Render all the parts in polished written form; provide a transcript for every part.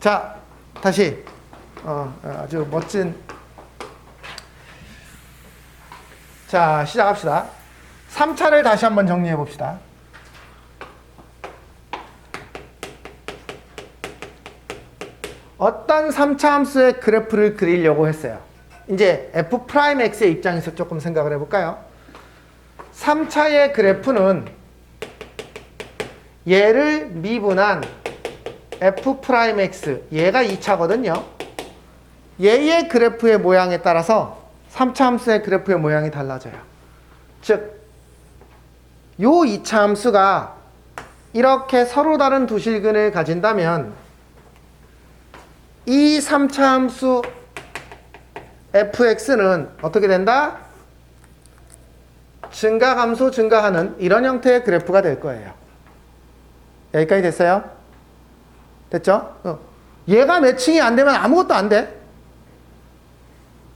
자, 다시 아주 멋진 자, 시작합시다. 3차를 다시 한번 정리해 봅시다. 어떤 3차 함수의 그래프를 그리려고 했어요. 이제 f'x의 입장에서 조금 생각을 해볼까요? 3차의 그래프는 얘를 미분한 f'x, 얘가 2차거든요. 얘의 그래프의 모양에 따라서 3차 함수의 그래프의 모양이 달라져요. 즉, 요 2차 함수가 이렇게 서로 다른 두 실근을 가진다면 이 3차 함수 fx는 어떻게 된다? 증가 감소 증가하는 이런 형태의 그래프가 될 거예요. 여기까지 됐어요? 됐죠? 얘가 매칭이 안 되면 아무것도 안 돼.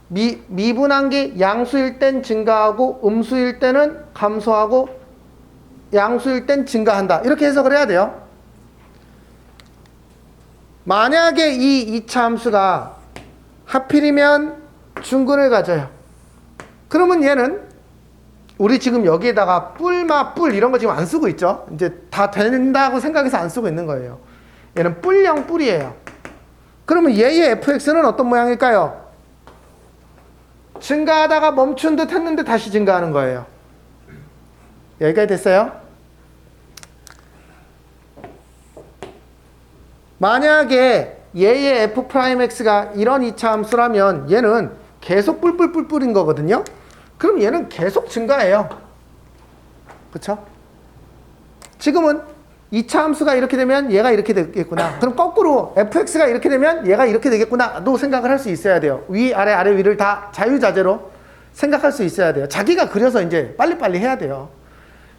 미분한 게 양수일 땐 증가하고 음수일 때는 감소하고 양수일 땐 증가한다. 이렇게 해석을 해야 돼요. 만약에 이 2차 함수가 하필이면 중근을 가져요. 그러면 얘는 우리 지금 여기에다가 뿔 이런 거 지금 안 쓰고 있죠. 이제 다 된다고 생각해서 안 쓰고 있는 거예요. 얘는 뿔형 뿔이에요. 그러면 얘의 fx는 어떤 모양일까요? 증가하다가 멈춘 듯 했는데 다시 증가하는 거예요. 여기까지 됐어요? 만약에 얘의 f'x가 이런 2차 함수라면 얘는 계속 뿔뿔뿔뿔인 거거든요. 그럼 얘는 계속 증가해요. 그쵸? 지금은 2차 함수가 이렇게 되면 얘가 이렇게 되겠구나. 그럼 거꾸로 fx가 이렇게 되면 얘가 이렇게 되겠구나도 생각을 할 수 있어야 돼요. 위, 아래, 위를 다 자유자재로 생각할 수 있어야 돼요. 자기가 그려서 이제 빨리빨리 해야 돼요.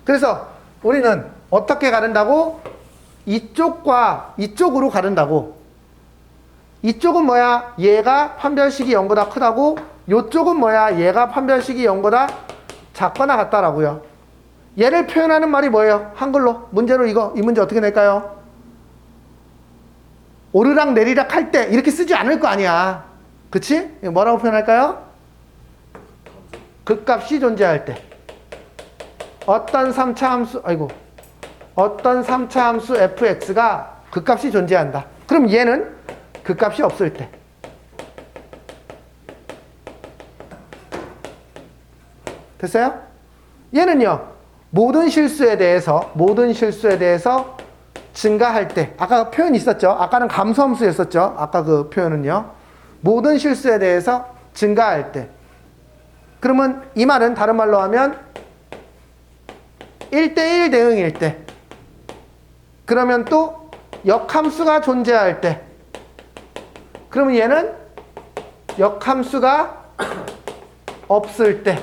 그래서 우리는 어떻게 가른다고? 이쪽과 이쪽으로 가른다고. 이쪽은 뭐야? 얘가 판별식이 0보다 크다고. 이쪽은 뭐야? 얘가 판별식이 0보다 작거나 같다라고요. 얘를 표현하는 말이 뭐예요? 한글로 문제로 이 문제 어떻게 낼까요? 오르락 내리락 할 때 이렇게 쓰지 않을 거 아니야. 그치? 이거 뭐라고 표현할까요? 극값이 존재할 때 어떤 3차 함수 fx가 극값이 존재한다. 그럼 얘는 극값이 없을 때. 됐어요? 얘는요, 모든 실수에 대해서 증가할 때, 아까 표현 있었죠? 아까는 감소함수였었죠? 아까 그 표현은요. 모든 실수에 대해서 증가할 때. 그러면 이 말은 다른 말로 하면 1대1 대응일 때. 그러면 또 역함수가 존재할 때. 그러면 얘는 역함수가 없을 때.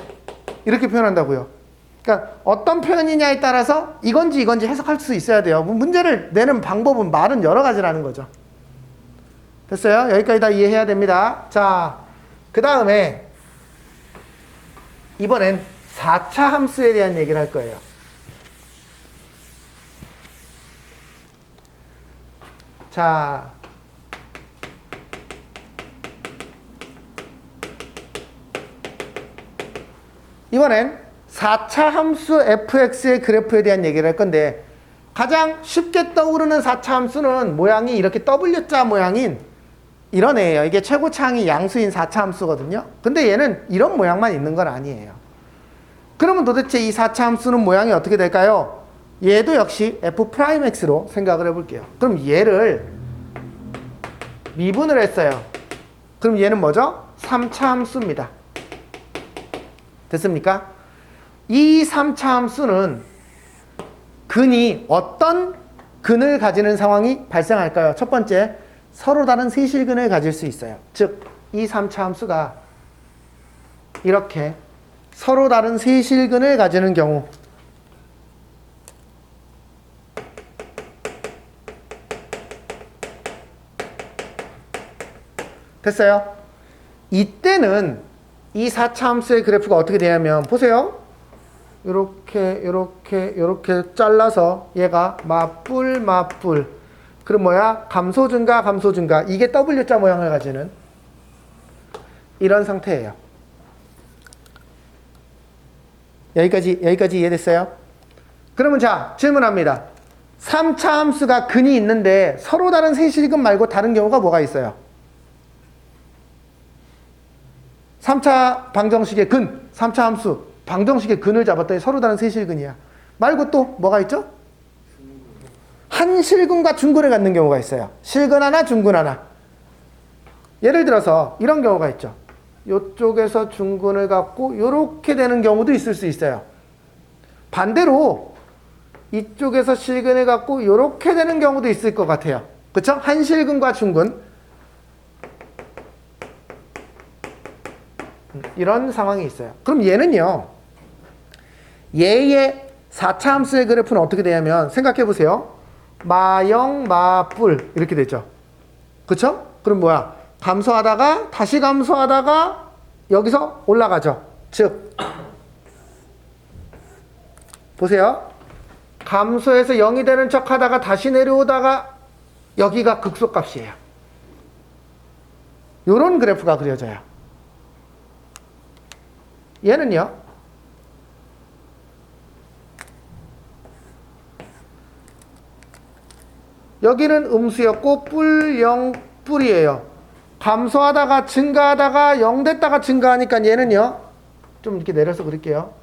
이렇게 표현한다고요. 그러니까 어떤 표현이냐에 따라서 이건지 해석할 수 있어야 돼요. 문제를 내는 방법은 말은 여러 가지라는 거죠. 됐어요? 여기까지 다 이해해야 됩니다. 자, 그 다음에 이번엔 4차 함수에 대한 얘기를 할 거예요. 자, 이번엔 4차 함수 fx의 그래프에 대한 얘기를 할 건데 가장 쉽게 떠오르는 4차 함수는 모양이 이렇게 W자 모양인 이런 애예요. 이게 최고차항이 양수인 4차 함수거든요. 근데 얘는 이런 모양만 있는 건 아니에요. 그러면 도대체 이 4차 함수는 모양이 어떻게 될까요? 얘도 역시 f'x로 생각을 해볼게요. 그럼 얘를 미분을 했어요. 그럼 얘는 뭐죠? 3차 함수입니다. 됐습니까? 이 3차 함수는 근이 어떤 근을 가지는 상황이 발생할까요? 첫 번째, 서로 다른 세실근을 가질 수 있어요. 즉, 이 3차 함수가 이렇게 서로 다른 세실근을 가지는 경우 됐어요? 이때는 이 4차 함수의 그래프가 어떻게 되냐면 보세요. 이렇게 잘라서 얘가 맞불 그럼 뭐야? 감소 증가, 감소 증가. 이게 W자 모양을 가지는 이런 상태예요. 여기까지 이해됐어요? 그러면 자, 질문합니다. 3차 함수가 근이 있는데 서로 다른 세실근 말고 다른 경우가 뭐가 있어요? 3차 방정식의 근, 3차 함수 방정식의 근을 잡았더니 서로 다른 세실근이야. 말고 또 뭐가 있죠? 한 실근과 중근을 갖는 경우가 있어요. 실근 하나, 중근 하나. 예를 들어서 이런 경우가 있죠. 이쪽에서 중근을 갖고 이렇게 되는 경우도 있을 수 있어요. 반대로 이쪽에서 실근을 갖고 이렇게 되는 경우도 있을 것 같아요. 그렇죠? 한 실근과 중근. 이런 상황이 있어요. 그럼 얘는요. 얘의 4차 함수의 그래프는 어떻게 되냐면 생각해 보세요. 마영, 마뿔 이렇게 되죠. 그렇죠? 그럼 뭐야? 감소하다가 다시 감소하다가 여기서 올라가죠. 즉 보세요. 감소해서 0이 되는 척 하다가 다시 내려오다가 여기가 극소값이에요. 이런 그래프가 그려져요. 얘는요. 여기는 음수였고 뿔 0, 뿔이에요. 감소하다가 증가하다가 0 됐다가 증가하니까 얘는요. 좀 이렇게 내려서 그릴게요.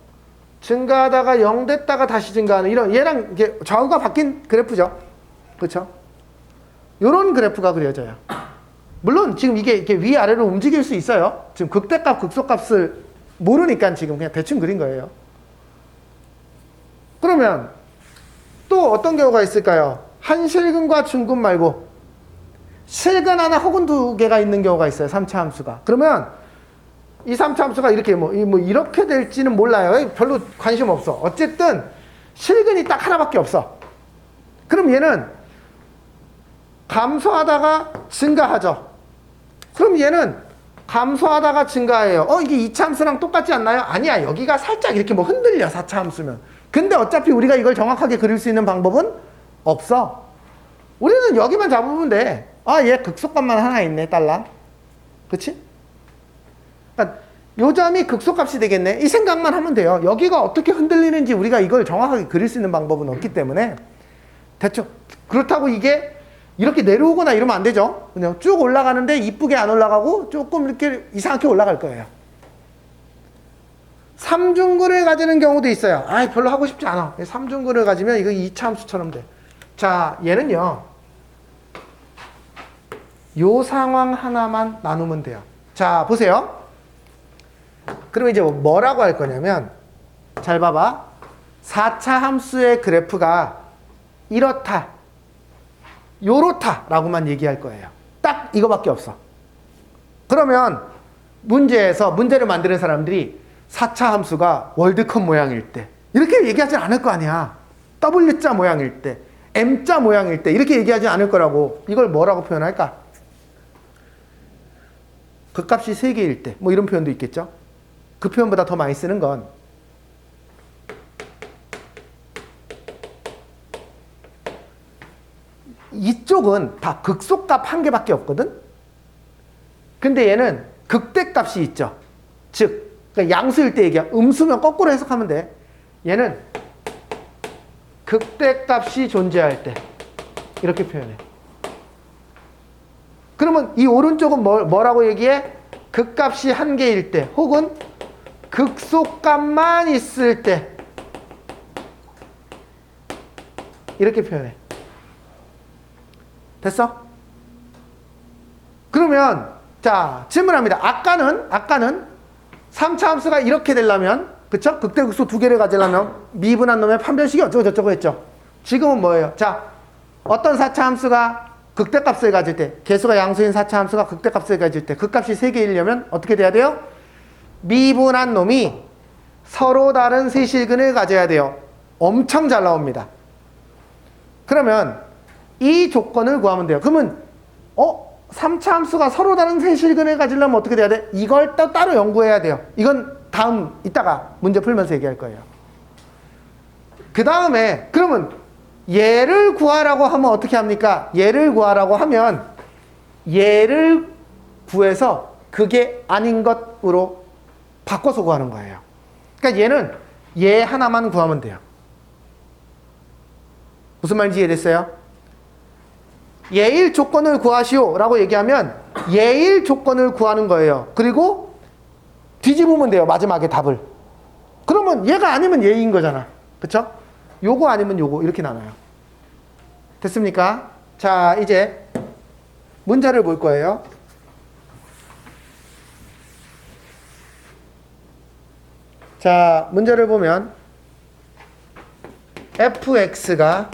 증가하다가 0 됐다가 다시 증가하는 이런 얘랑 이게 좌우가 바뀐 그래프죠. 그렇죠? 이런 그래프가 그려져요. 물론 지금 이게 이렇게 위아래로 움직일 수 있어요. 지금 극대값, 극소값을 모르니까 지금 그냥 대충 그린 거예요. 그러면 또 어떤 경우가 있을까요? 한 실근과 중근 말고 실근 하나 혹은 두 개가 있는 경우가 있어요. 3차 함수가. 그러면 이 3차 함수가 이렇게 뭐 이렇게 될지는 몰라요. 별로 관심 없어. 어쨌든 실근이 딱 하나밖에 없어. 그럼 얘는 감소하다가 증가하죠. 그럼 얘는 감소하다가 증가해요. 이게 2차 함수랑 똑같지 않나요? 아니야. 여기가 살짝 이렇게 뭐 흔들려. 4차 함수면. 근데 어차피 우리가 이걸 정확하게 그릴 수 있는 방법은 없어. 우리는 여기만 잡으면 돼. 얘 극소값만 하나 있네. 달러. 그치? 그러니까 요 점이 극소값이 되겠네. 이 생각만 하면 돼요. 여기가 어떻게 흔들리는지 우리가 이걸 정확하게 그릴 수 있는 방법은 없기 때문에 대충 그렇다고 이게 이렇게 내려오거나 이러면 안 되죠. 그냥 쭉 올라가는데 이쁘게 안 올라가고 조금 이렇게 이상하게 올라갈 거예요. 3중근을 가지는 경우도 있어요. 별로 하고 싶지 않아. 3중근을 가지면 이거 2차 함수처럼 돼. 자, 얘는요. 요 상황 하나만 나누면 돼요. 자, 보세요. 그럼 이제 뭐라고 할 거냐면 잘 봐봐. 4차 함수의 그래프가 이렇다. 요렇다 라고만 얘기할 거예요. 딱 이거밖에 없어. 그러면 문제에서 문제를 만드는 사람들이 4차 함수가 월드컵 모양일 때 이렇게 얘기하지 않을 거 아니야. W자 모양일 때 M자 모양일 때 이렇게 얘기하지 않을 거라고. 이걸 뭐라고 표현할까? 극값이 3개일 때 뭐 이런 표현도 있겠죠. 그 표현보다 더 많이 쓰는 건 이쪽은 다 극소값 한 개밖에 없거든. 근데 얘는 극대값이 있죠. 즉 그러니까 양수일 때 얘기야. 음수면 거꾸로 해석하면 돼. 얘는 극대값이 존재할 때 이렇게 표현해. 그러면 이 오른쪽은 뭐라고 얘기해? 극값이 한 개일 때 혹은 극소값만 있을 때 이렇게 표현해. 됐어? 그러면 자 질문합니다. 아까는 3차 함수가 이렇게 되려면 그쵸? 극대극소 두 개를 가지려면 미분한 놈의 판별식이 어쩌고 저쩌고 했죠. 지금은 뭐예요? 자 어떤 4차 함수가 극대값을 가질 때 개수가 양수인 4차 함수가 극대값을 가질 때 극값이 3개이려면 어떻게 돼야 돼요? 미분한 놈이 서로 다른 세실근을 가져야 돼요. 엄청 잘 나옵니다. 그러면 이 조건을 구하면 돼요. 그러면 3차 함수가 서로 다른 세실근을 가지려면 어떻게 돼야 돼? 이걸 또 따로 연구해야 돼요. 이건 이따가 문제 풀면서 얘기할 거예요. 그 다음에 그러면 얘를 구하라고 하면 어떻게 합니까? 얘를 구하라고 하면 얘를 구해서 그게 아닌 것으로 바꿔서 구하는 거예요. 그러니까 얘는 얘 하나만 구하면 돼요. 무슨 말인지 이해됐어요? 예일 조건을 구하시오 라고 얘기하면 예일 조건을 구하는 거예요. 그리고 뒤집으면 돼요. 마지막에 답을. 그러면 얘가 아니면 얘인 거잖아. 그쵸? 요거 아니면 요거 이렇게 나눠요. 됐습니까? 자, 이제 문제를 볼 거예요. 자, 문제를 보면 fx가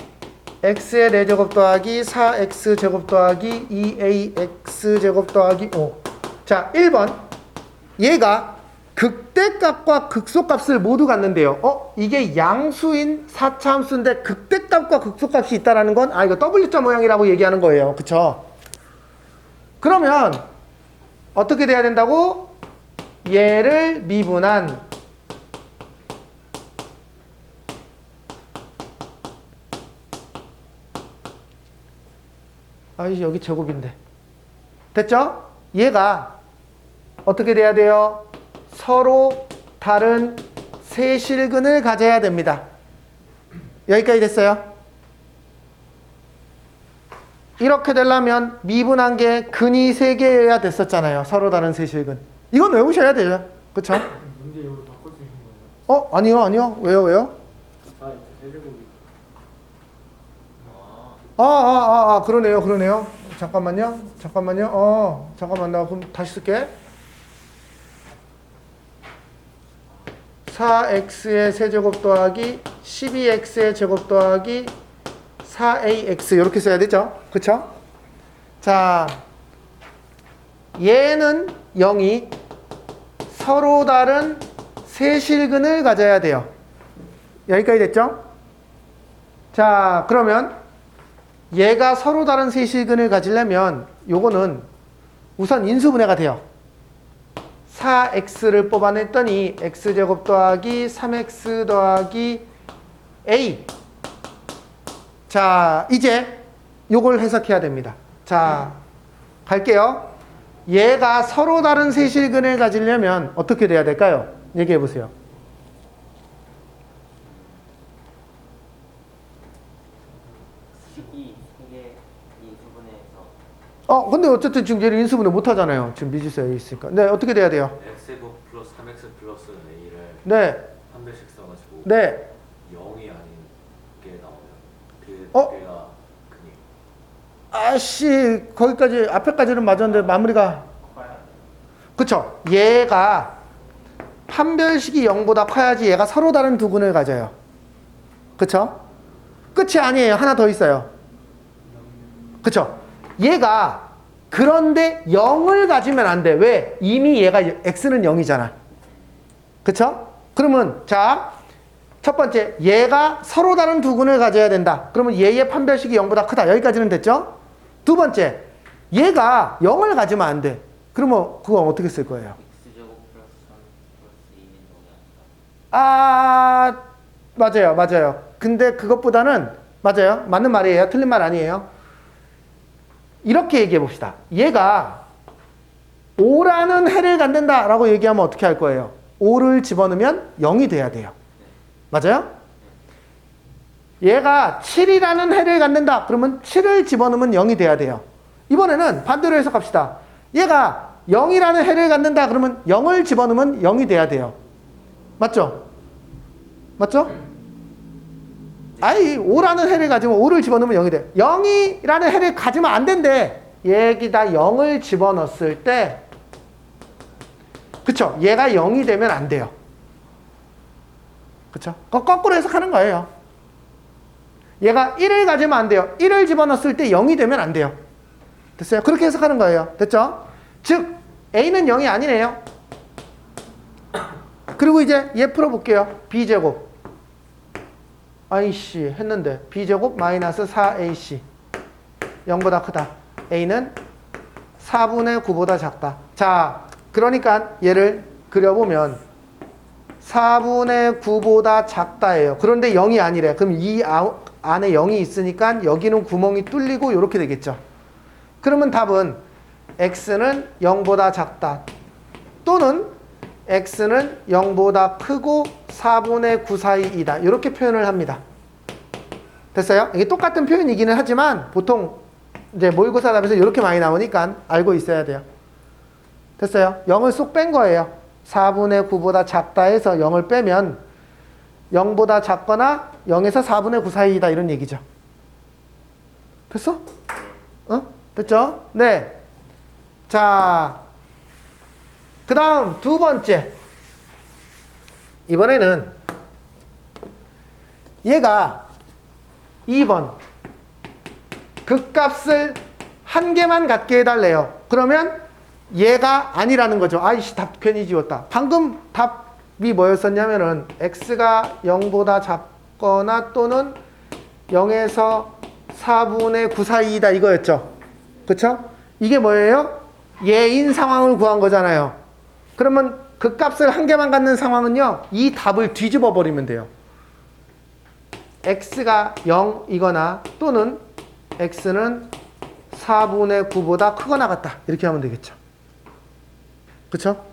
x의 4제곱 더하기 4x제곱 더하기 2ax제곱 더하기 5. 자, 1번. 얘가 극대값과 극소값을 모두 갖는데요. 이게 양수인 4차 함수인데 극대값과 극소값이 있다라는 건 이거 W자 모양이라고 얘기하는 거예요. 그쵸? 그러면 어떻게 돼야 된다고? 얘를 미분한 여기 제곱인데. 됐죠? 얘가 어떻게 돼야 돼요? 서로 다른 세실근을 가져야 됩니다. 여기까지 됐어요? 이렇게 되려면 미분한 게 근이 3개여야 됐었잖아요. 서로 다른 세실근. 이건 외우셔야 돼요. 그쵸? 문제 이후로 바꿀 수 있는 거예요? 아니요. 왜요? 세제곱이. 그러네요. 잠깐만요. 잠깐만, 나 그럼 다시 쓸게. 4x의 세제곱 더하기 12x의 제곱 더하기 4ax 이렇게 써야 되죠? 그쵸? 자, 얘는 0이 서로 다른 세실근을 가져야 돼요. 여기까지 됐죠? 자, 그러면 얘가 서로 다른 세실근을 가지려면 요거는 우선 인수분해가 돼요. 4x를 뽑아냈더니 x제곱 더하기 3x 더하기 a. 자, 이제 요걸 해석해야 됩니다. 자, 갈게요. 얘가 서로 다른 세실근을 가지려면 어떻게 돼야 될까요? 얘기해 보세요. 근데 어쨌든 지금 얘를 인수분해 못 하잖아요. 지금 미지수에 있으니까. 네, 어떻게 돼야 돼요? x제곱 플러스 3x 플러스 a를 네. 한 배씩 써가지고 네. 0이 아닌 게 나오면 그 개가 그니 거기까지 앞에까지는 맞았는데 마무리가 그쵸? 얘가 판별식이 0보다 커야지 얘가 서로 다른 두 근을 가져요. 그쵸? 끝이 아니에요. 하나 더 있어요. 그쵸? 얘가 그런데 0을 가지면 안 돼. 왜? 이미 얘가 x는 0이잖아. 그쵸? 그러면 자, 첫 번째 얘가 서로 다른 두 근을 가져야 된다. 그러면 얘의 판별식이 0보다 크다. 여기까지는 됐죠? 두 번째, 얘가 0을 가지면 안 돼. 그러면 그건 어떻게 쓸 거예요? x제곱 플러스 3 플러스 2는 0이 아니다. 맞아요. 근데 그것보다는 맞아요. 맞는 말이에요. 틀린 말 아니에요. 이렇게 얘기해 봅시다. 얘가 5라는 해를 갖는다 라고 얘기하면 어떻게 할 거예요? 5를 집어넣으면 0이 돼야 돼요. 맞아요? 얘가 7이라는 해를 갖는다. 그러면 7을 집어넣으면 0이 돼야 돼요. 이번에는 반대로 해석합시다. 얘가 0이라는 해를 갖는다. 그러면 0을 집어넣으면 0이 돼야 돼요. 맞죠? 5라는 해를 가지면 5를 집어넣으면 0이 돼. 0이라는 해를 가지면 안 된대. 여기다 0을 집어넣었을 때 그쵸? 얘가 0이 되면 안 돼요. 그쵸? 거꾸로 해석하는 거예요. 얘가 1을 가지면 안 돼요. 1을 집어넣었을 때 0이 되면 안 돼요. 됐어요? 그렇게 해석하는 거예요. 됐죠? 즉 A는 0이 아니네요. 그리고 이제 얘 풀어볼게요. B제곱 했는데 B제곱 마이너스 4AC 0보다 크다. A는 4분의 9보다 작다. 자, 그러니까 얘를 그려보면 4분의 9보다 작다예요. 그런데 0이 아니래. 그럼 이 안에 0이 있으니까 여기는 구멍이 뚫리고 이렇게 되겠죠. 그러면 답은 x는 0보다 작다 또는 x는 0보다 크고 4분의 9 사이이다. 이렇게 표현을 합니다. 됐어요? 이게 똑같은 표현이기는 하지만 보통 이제 모의고사 답에서 이렇게 많이 나오니까 알고 있어야 돼요. 됐어요? 0을 쏙 뺀 거예요. 4분의 9보다 작다 해서 0을 빼면 0보다 작거나 0에서 4분의 9 사이이다 이런 얘기죠. 됐어? 됐죠? 네. 자, 그 다음 두 번째. 이번에는 얘가 2번 극값을 한 개만 갖게 해달래요. 그러면 얘가 아니라는 거죠. 아이씨, 답 괜히 지웠다. 방금 답이 뭐였었냐면은 x가 0보다 작거나 또는 0에서 4분의 9 사이이다 이거였죠. 그쵸? 이게 뭐예요? 얘인 상황을 구한 거잖아요. 그러면 극값을 한 개만 갖는 상황은요, 이 답을 뒤집어 버리면 돼요. x가 0이거나 또는 x는 4분의 9보다 크거나 같다. 이렇게 하면 되겠죠. 그쵸?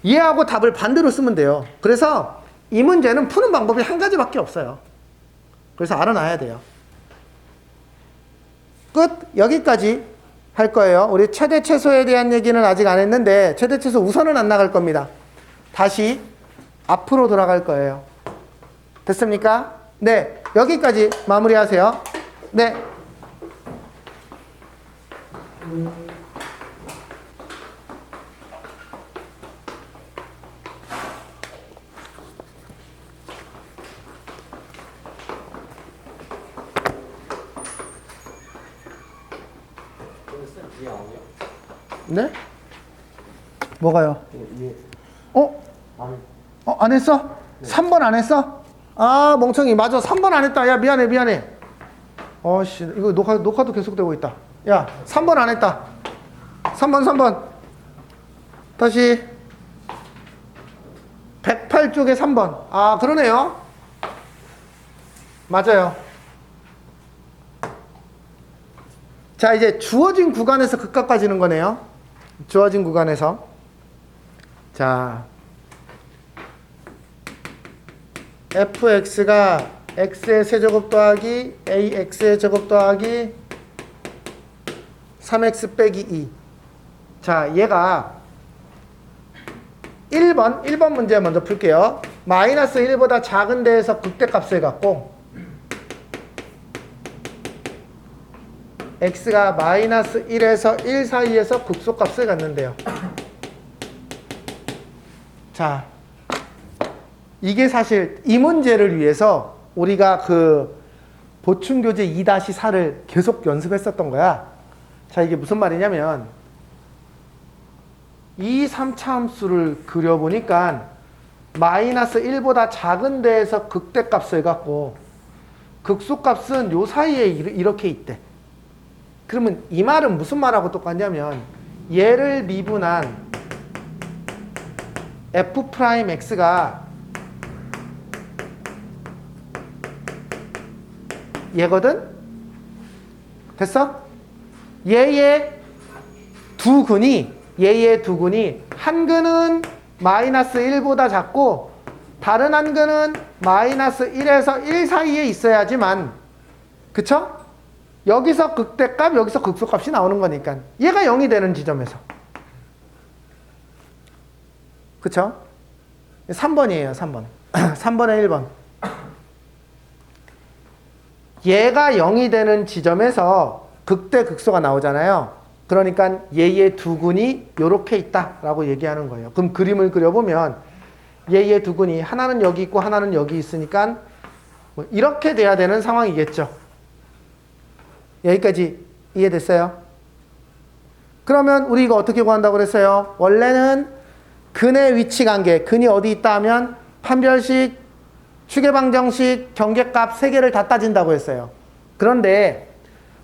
얘하고 답을 반대로 쓰면 돼요. 그래서 이 문제는 푸는 방법이 한 가지밖에 없어요. 그래서 알아놔야 돼요. 끝. 여기까지 할 거예요. 우리 최대 최소에 대한 얘기는 아직 안 했는데 최대 최소 우선은 안 나갈 겁니다. 다시 앞으로 돌아갈 거예요. 됐습니까? 네. 여기까지 마무리하세요. 네. 이해 안 해요? 네? 뭐가요? 이해 어? 안 안 했어? 3번 안 했어? 아, 멍청이. 맞아. 3번 안 했다. 야, 미안해. 씨, 이거 녹화도 계속되고 있다. 야, 3번 안 했다. 3번. 다시. 108쪽에 3번. 아, 그러네요. 맞아요. 자, 이제 주어진 구간에서 극값 가지는 거네요. 주어진 구간에서. 자, fx가 x의 세제곱 더하기 ax의 제곱 더하기 3x 빼기 2. 자, 얘가 1번 문제 먼저 풀게요. 마이너스 1보다 작은 데에서 극대값을 갖고 x가 마이너스 1에서 1 사이에서 극소값을 갖는데요. 자, 이게 사실 이 문제를 위해서 우리가 그 보충교재 2-4를 계속 연습했었던 거야. 자, 이게 무슨 말이냐면 이 3차 함수를 그려보니까 마이너스 1보다 작은 데에서 극대값을 갖고 극소값은 요 사이에 이렇게 있대. 그러면 이 말은 무슨 말하고 똑같냐면 얘를 미분한 f'x가 얘거든? 됐어? 얘의 두 근이 한 근은 마이너스 1보다 작고 다른 한 근은 마이너스 1에서 1 사이에 있어야지만, 그쵸? 여기서 극대값, 여기서 극소값이 나오는 거니까 얘가 0이 되는 지점에서, 그쵸? 3번이에요 3번 3번에 1번 얘가 0이 되는 지점에서 극대 극소가 나오잖아요. 그러니까 얘의 두 근이 이렇게 있다라고 얘기하는 거예요. 그럼 그림을 그려보면 얘의 두 근이 하나는 여기 있고 하나는 여기 있으니까 뭐 이렇게 돼야 되는 상황이겠죠. 여기까지 이해됐어요? 그러면 우리 이거 어떻게 구한다고 그랬어요? 원래는 근의 위치 관계, 근이 어디 있다 하면 판별식, 추계방정식, 경계값 3개를 다 따진다고 했어요. 그런데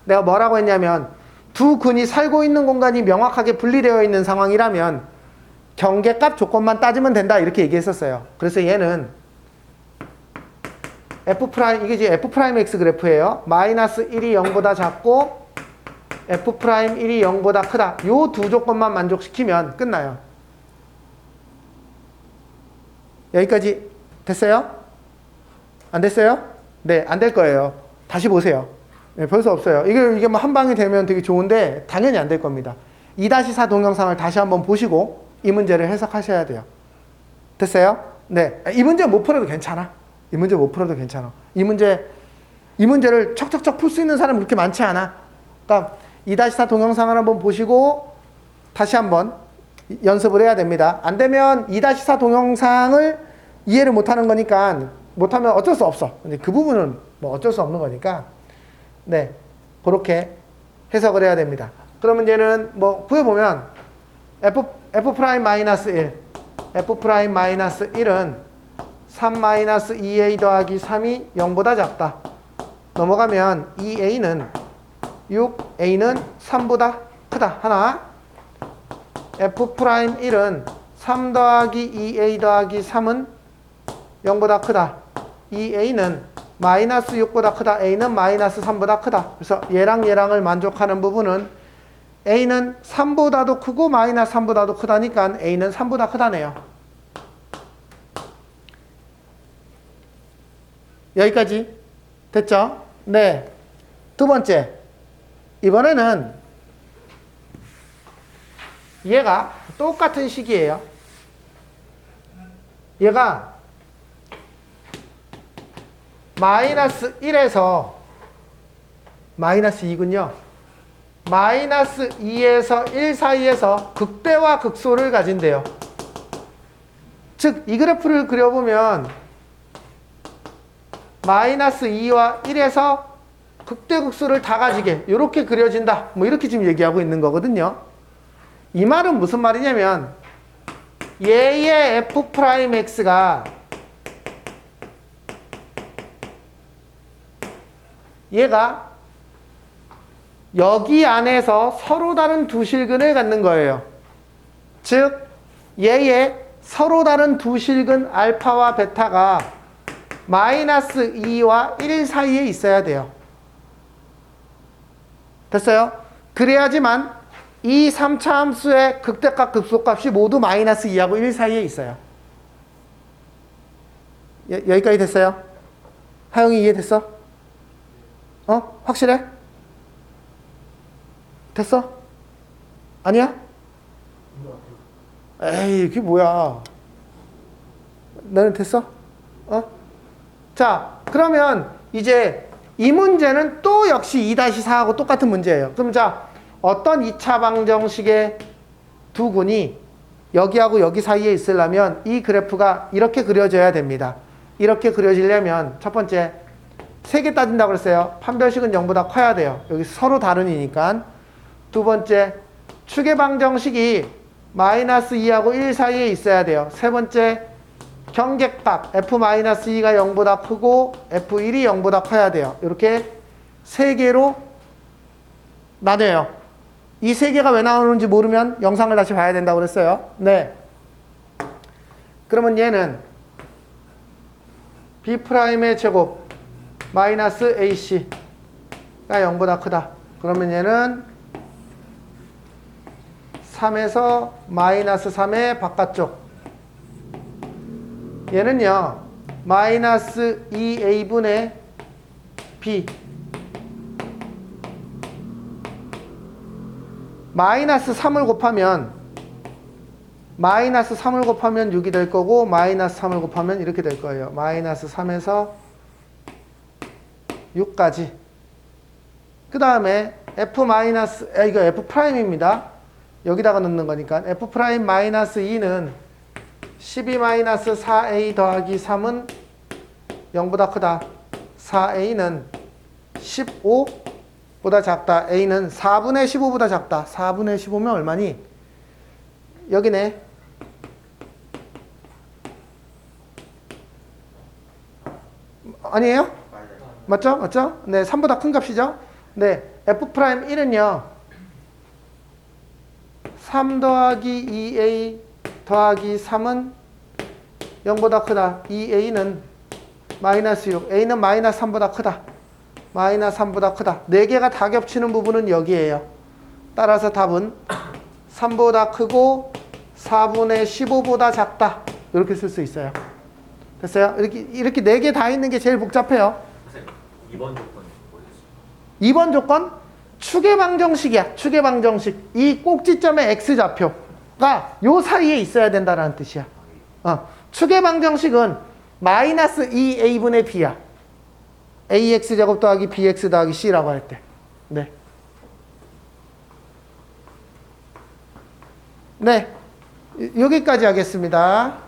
내가 뭐라고 했냐면 두 근이 살고 있는 공간이 명확하게 분리되어 있는 상황이라면 경계값 조건만 따지면 된다 이렇게 얘기했었어요. 그래서 얘는 F 프라임, 이게 이제 F 프라임 X 그래프예요. 마이너스 1이 0보다 작고 F 프라임 1이 0보다 크다. 요 두 조건만 만족시키면 끝나요. 여기까지 됐어요? 안 됐어요? 네, 안 될 거예요. 다시 보세요. 네, 별 수 없어요. 이게 뭐 한 방에 되면 되게 좋은데 당연히 안 될 겁니다. 2-4 동영상을 다시 한번 보시고 이 문제를 해석하셔야 돼요. 됐어요? 네. 이 문제 못 풀어도 괜찮아. 이 문제 못 풀어도 괜찮아. 이 문제를 척척척 풀 수 있는 사람이 그렇게 많지 않아. 그러니까 2-4 동영상을 한번 보시고 다시 한번 연습을 해야 됩니다. 안 되면 2-4 동영상을 이해를 못하는 거니까 못하면 어쩔 수 없어. 근데 그 부분은 뭐 어쩔 수 없는 거니까 네, 그렇게 해석을 해야 됩니다. 그러면 얘는 뭐 구해보면 f 프라임 마이너스 1 f 프라임 마이너스 1은 3 마이너스 2a 더하기 3이 0보다 작다. 넘어가면 2a는 6, a는 3보다 크다. 하나. f 프라임 1은 3 더하기 2a 더하기 3은 0보다 크다. 2a는 마이너스 6보다 크다. a는 마이너스 3보다 크다. 그래서 얘랑 얘랑을 만족하는 부분은 a는 3보다도 크고 마이너스 3보다도 크다니까 a는 3보다 크다네요. 여기까지 됐죠? 네. 두 번째. 이번에는 얘가 똑같은 식이에요. 얘가 마이너스 1에서 마이너스 2군요. 마이너스 2에서 1 사이에서 극대와 극소를 가진대요. 즉, 이 그래프를 그려보면 마이너스 2와 1에서 극대극소를 다 가지게 이렇게 그려진다. 뭐 이렇게 지금 얘기하고 있는 거거든요. 이 말은 무슨 말이냐면 얘의 f 프라임 x가 얘가 여기 안에서 서로 다른 두 실근을 갖는 거예요. 즉 얘의 서로 다른 두 실근 알파와 베타가 마이너스 2와 1 사이에 있어야 돼요. 됐어요? 그래야지만 이 3차 함수의 극대값 극소값이 모두 마이너스 2하고 1 사이에 있어요. 여기까지 됐어요? 하영이 이해됐어? 확실해? 됐어? 아니야? 에이, 그게 뭐야. 너는 됐어? 자, 그러면 이제 이 문제는 또 역시 2-4하고 똑같은 문제예요. 그럼 자, 어떤 2차 방정식의 두 군이 여기하고 여기 사이에 있으려면 이 그래프가 이렇게 그려져야 됩니다. 이렇게 그려지려면 첫 번째, 3개 따진다고 그랬어요. 판별식은 0보다 커야 돼요. 여기 서로 다른이니까. 두 번째, 축의 방정식이 마이너스 2하고 1 사이에 있어야 돼요. 세 번째, 경계값 f-2가 0보다 크고 f1이 0보다 커야 돼요. 이렇게 3개로 나눠요. 이 3개가 왜 나오는지 모르면 영상을 다시 봐야 된다고 그랬어요. 네. 그러면 얘는 b'의 제곱 마이너스 ac가 0보다 크다. 그러면 얘는 3에서 마이너스 3의 바깥쪽. 얘는요, 마이너스 2a분의 b. 마이너스 3을 곱하면, 마이너스 3을 곱하면 6이 될 거고, 마이너스 3을 곱하면 이렇게 될 거예요. 마이너스 3에서 6까지. 그 다음에 이거 F'입니다. 여기다가 넣는 거니까. F'-2는 12-4a 더하기 3은 0보다 크다. 4a는 15보다 작다. a는 4분의 15보다 작다. 4분의 15면 얼마니? 여기네. 아니에요? 맞죠? 맞죠? 네, 3보다 큰 값이죠? 네, F'1은요. 3 더하기 2a 더하기 3은 0보다 크다. 2a는 마이너스 6. A는 마이너스 3보다 크다. 마이너스 3보다 크다. 4개가 다 겹치는 부분은 여기에요. 따라서 답은 3보다 크고 4분의 15보다 작다. 이렇게 쓸 수 있어요. 됐어요? 이렇게 4개 다 있는 게 제일 복잡해요. 선생님, 2번 조건이 뭐였어요? 2번 조건 축의 방정식이야. 축의 방정식. 이 꼭지점의 x좌표가 요 사이에 있어야 된다는 뜻이야. 축의 방정식은 마이너스 2a분의 b야. ax제곱 더하기 bx 더하기 c라고 할 때. 네. 네. 여기까지 하겠습니다.